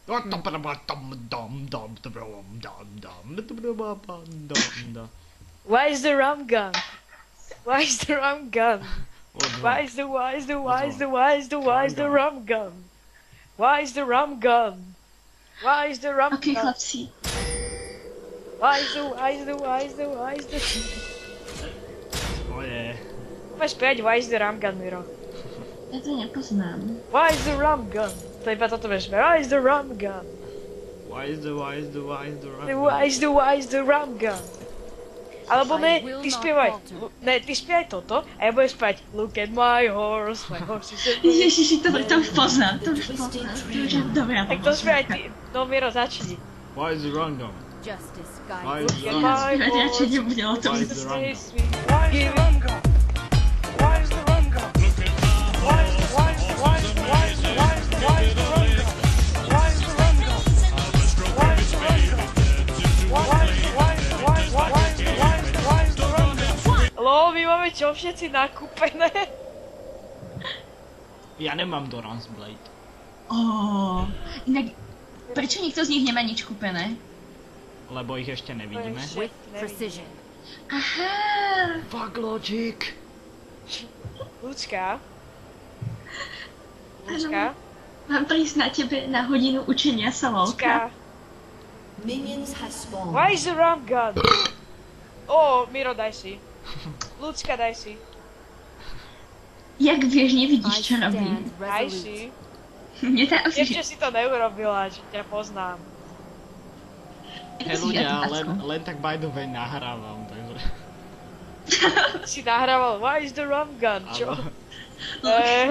Why is the rum gun? Why is the rum gun? Why is the rum gun? Why is the rum gun? Why is the rum Ok, gun? chlapci. Why is the Moje. Poďme späť, why is the rum gun, Miro? Ja to nepoznám. Why is the rum gun? To iba toto vieš, why is the rum gun? Why is the rum Why is the rum gun? Alebo ne, ty spievaj, ty spievaj toto a ja budem spievať Look at my horse is a... Ježiši, to už poznám, to už je dobrá. Tak to spievaj ty, no Miro, začni. Why is the rum gun? Justice Why guides is you. the rum gun? Spívať radšej nebudem o tom. Why is the rum gun? Why is the rum gun? Why is the rum gun? Why is the rum gun? Why is the rum gun? Why is the rum gun? Why is the rum gun? Why is the rum gun? Lol, my máme čo všetci nakúpené? Ja nemám Doran's Blade. Inak, prečo nikto z nich nemá nič kúpené? Lebo ich ešte nevidíme. With precision. Aha! Fuck logic! Ľudská? Mám prísť na tebe na hodinu učenia sa lolka. Why is the rum gun? Miro, daj si. Ľudská, daj si. Jak vieš, nevidíš, čo I robím. stand Daj resolute. si. Nedá Ešte si to neurobila, že ťa poznám. Hej ľudia, len tak by the way nahrávam, takže... Si nahrával Why is the rum gun, čo? Áno.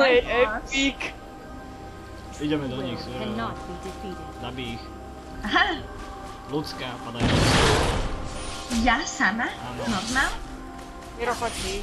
Hej, epic. Ideme do nich, Cannot be defeated. zabij ich. Aha, Ľudská, padaj. ja sama? Áno. Normál? Miro, choď ty.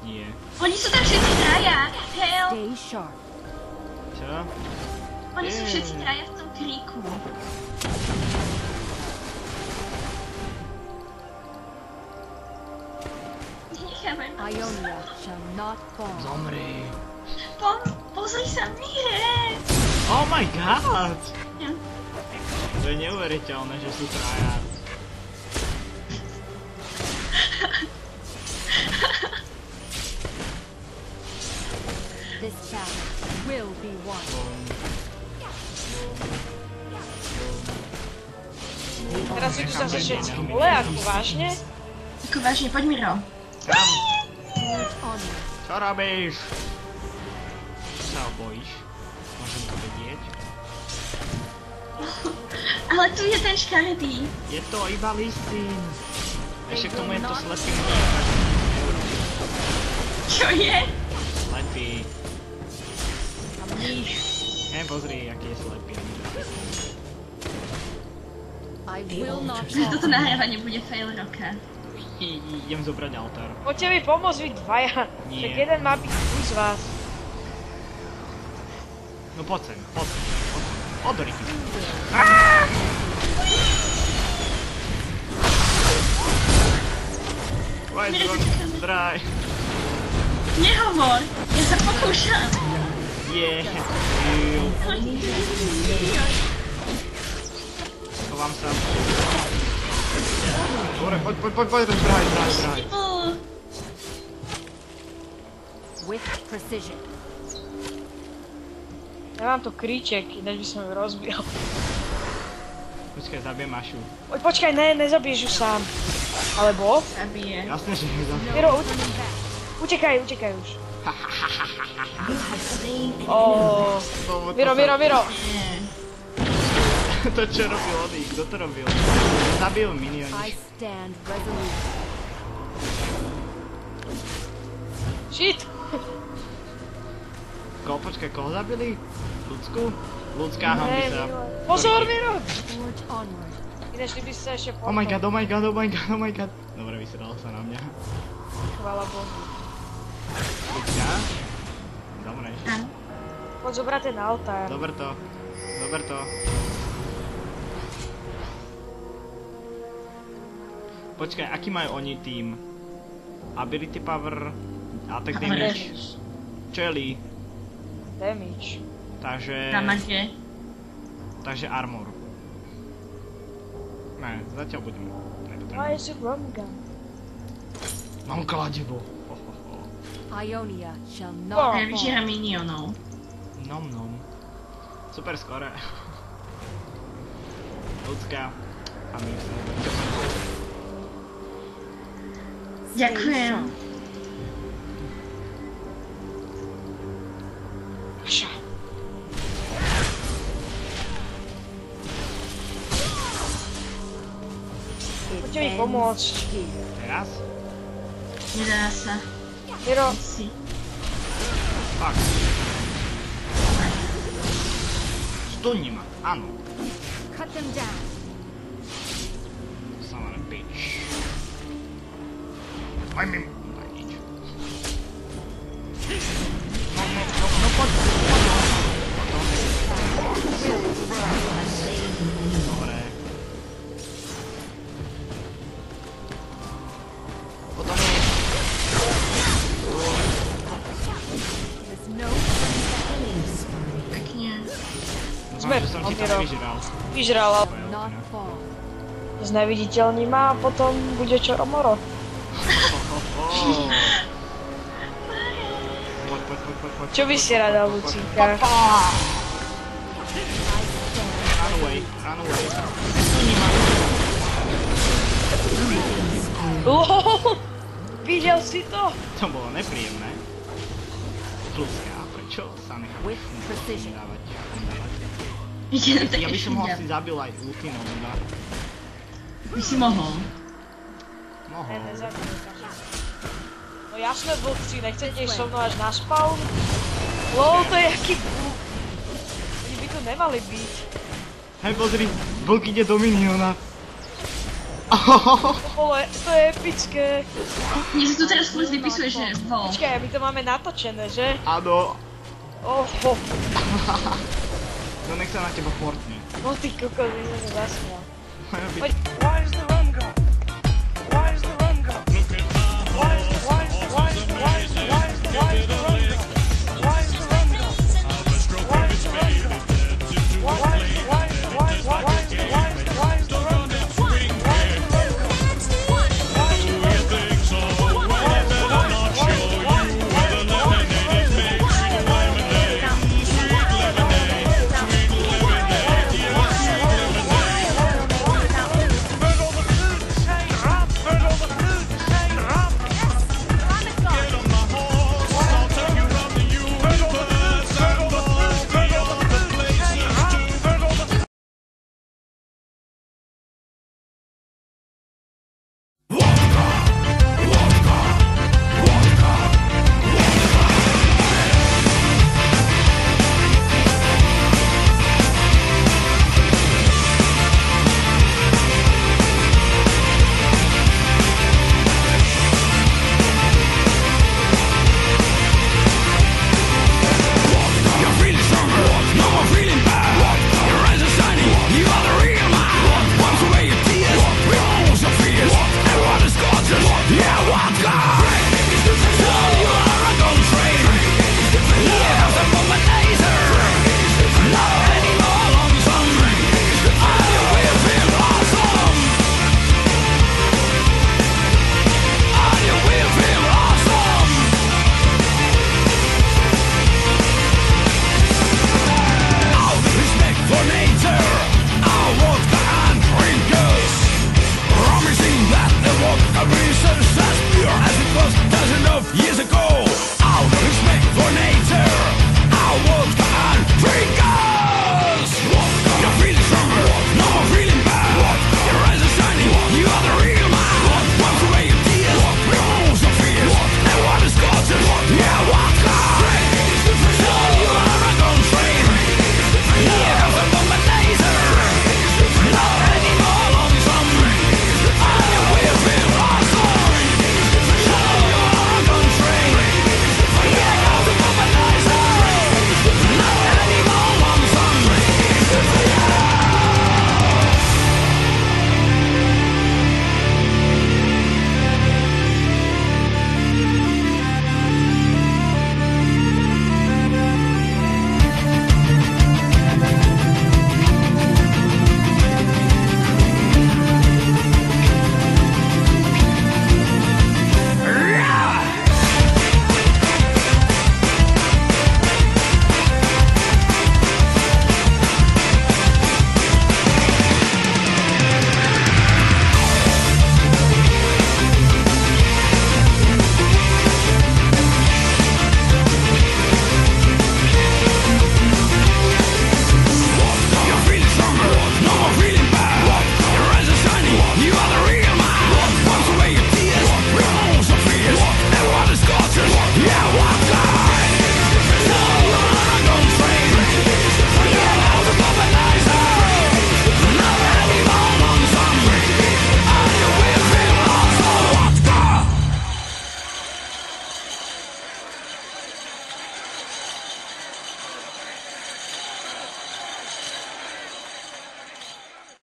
Nie. Oni sú tam všetci traja! Hell! Stay sharp. Čo? Oni sú všetci traja v tom kríku. Nechávaj ma. Ionia shall not fall. Zomri. Pozri sa, Mire! Oh my god! Ja. To je neuveriteľné, že sú traja. This battle will be won. Teraz idú sa všetci vole, ako vážne? Ako vážne, poď Miro. Kam? Forge onward. Čo robíš? Čo sa bojíš? Môžem to vedieť? Ale tu je ten škaredý. Je to iba listín. Ešte k tomu je to slepý. Čo je? Slepý. Pozri, aký je slepý. I will not Že toto fall. nahrávanie bude fail roka. Idem zobrať altár. Poďte mi pomôcť vy dvaja. Nie. Tak jeden má byť tu z vás. No poď sem, poď sem. Odri. Why is the dry? Nehovor! Ja sa pokúšam! Yeah. Chovám sa. Dobre, poď, draj. With precision. Ja mám tu kríček, ináč by som ju rozbil. Počkaj, zabijem Mašu. Počkaj, nezabiješ ju sám. Alebo? Zabije. Jasne, že ju zabijem. Miro, utekaj už. Miro. To čo robil on? Kto to robil? Zabil minioni. I stand resolute. Shit! Počkaj, koho zabili? Ľudsku? Ľudská hambi sa. Pozor, Miro! Forge onward. Ináč ty by si sa ešte Oh my god. Dobre, vysral sa na mňa. Chvála Bohu. Ľudská? Dobre. Poď zobrať ten altár. Dober to. Počkaj, aký majú oni tým? Ability power, attack damage. Čo je Lee? Damage. Takže... Damage. Takže armor. Ne, zatiaľ budem. Why is the rum gun? Mám kladivo. Ionia shall Oh. not Ja fall. vyžíram minionov. Nom nom. Super skore. Ľudská. A my už sa Ďakujem. Ša. Poďte mi pomôcť. Teraz? Nedá sa. Miro, Si. Fakt. Stuni ma, áno. Cut them down. Son of a bitch. Aj mi... Daj nič. No poď. Dobre. Potom je... There's no Pekne. Dúfam, že som ti to nevyžral. vyžral, ale not fall. zneviditeľní ma a potom bude čoromoro. Poď. Čo by si rada, Lucínka? Run away. LOL! Videl si to? To bolo nepríjemné. Ľudská, prečo sa nechám With precision. dávať? Ide na Ja také by som ho asi šudia. zabil aj ultinou, iba. By si mohol. Ne, Mohol. nezabijú tam. No jasné, vlci, nechcete ísť so mnou až na spawn? LOL, to je jaký búk. Oni by tu nemali byť. Hej, pozri, vlk ide do miniona. To je epické. Mne sa tu teraz furt vypisuje, že vol. Počkaj, my to máme natočené, že? Áno. Oho, No nech sa na teba portne. no ty kokos, my sme sa zasmial. Majú byť Poď. Why is the rum